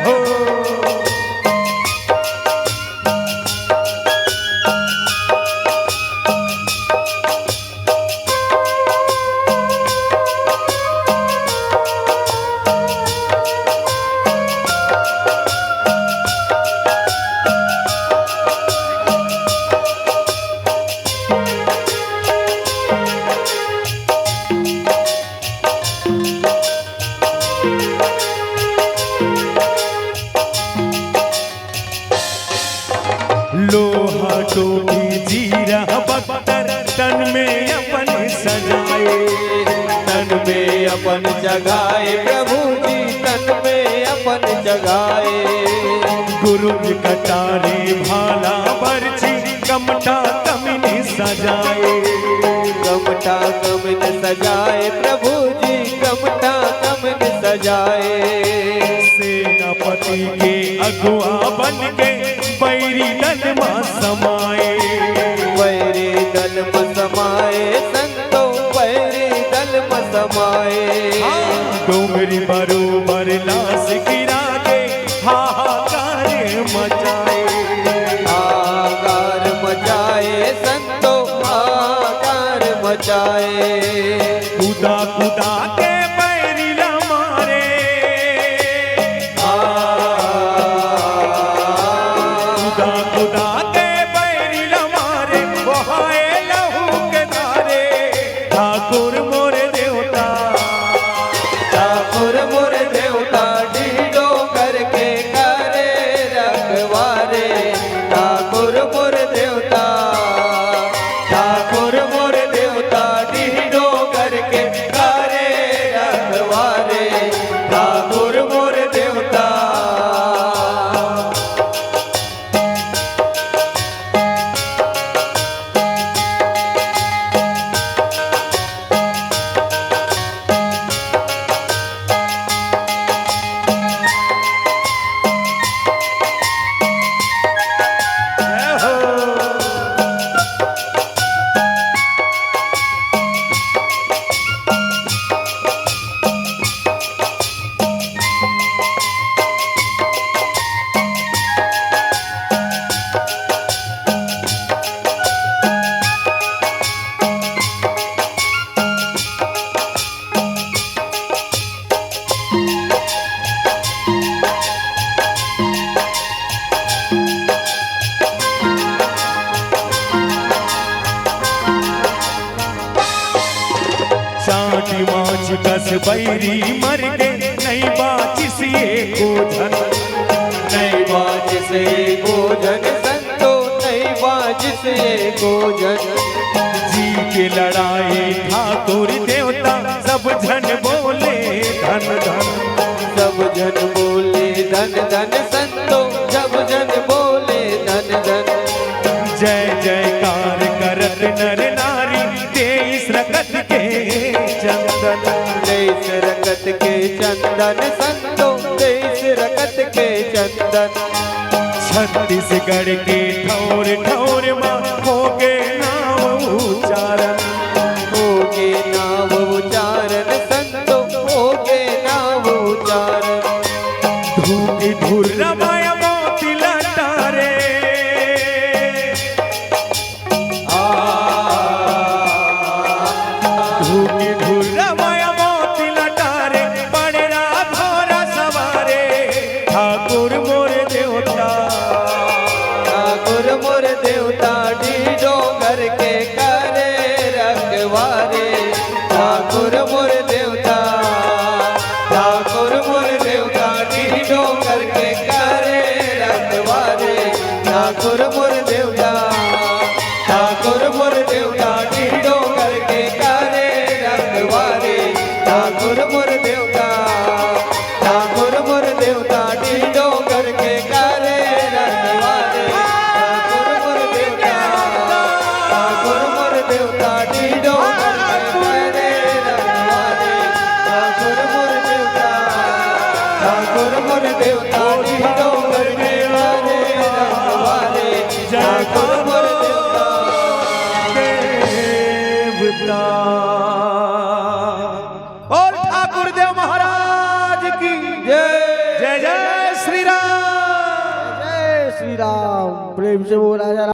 हो। लोहा टोपी जीरा बख्तर तन में अपन सजाए, तन में अपन जगाए प्रभु जी, तन में अपन जगाए। गुरु कटारे भाला बरछी कमटा कमिनी सजाए, कमटा कमन सजाए प्रभु जी, कमटा कमन सजाए। सेनापति के अगुआ बन के बैरी दल में समाए, बैरी दल में समाए संतो, बैरी दल में समाए। डोंगरी बरोबर लाश गिरा के हाहाकार मचाए, हाहाकार मचाए संतो, हाहाकार मचाए। खुदा खुदा के बैरी मारे, खुदा खुदा के बैरी मारे, बहाए लहू के धारे। ठाकुर मोर देवता, ठाकुर मोर देवता डीडो करके करे रखवारे। ठाकुर मोर देवता, ठाकुर मोर देवता डीडो करके करे रखवारे। ठाकुर मोर देवता। जय हो। चाटी माछ कस बैरी मर के नहीं बाचिस एको धन, नहीं बाज से गोजन संतो, नहीं बाज से गोजन। जी के लड़ाई ठाकुर देवता सब जन बोले धन धन। सब जन बोले धन धन संतो, सब जन बोले धन धन। जय जयकार करत नर नारी तेईस रकत के चंदन, तेईस रकत के चंदन संतो, तेईस रकत के चंदन। छत्तीसगढ़ के ठौर ठौर माँ हो गे नाम उचारण, होगे नाम उचारण संतो, होगे नाम उचारण। धूकी धुर रमाय मोती लटारे, धूकी धुर रमाय मोती लटारे, बड़ेरा भोरा सवारे। ठाकुर मोर देवता, ठाकुर मोर देवता डीडो करके करे रखवारे। ठाकुर मोर देवता, ठाकुर मोर देवता डीडो करके करे रखवारे। ठाकुर मोर देवता, ठाकुर मोर देवता डीडो करके करे रखवारे। ठाकुर मोर देवता, ठाकुर मोर देवता डीडो श्री राम। प्रेम से बोला जा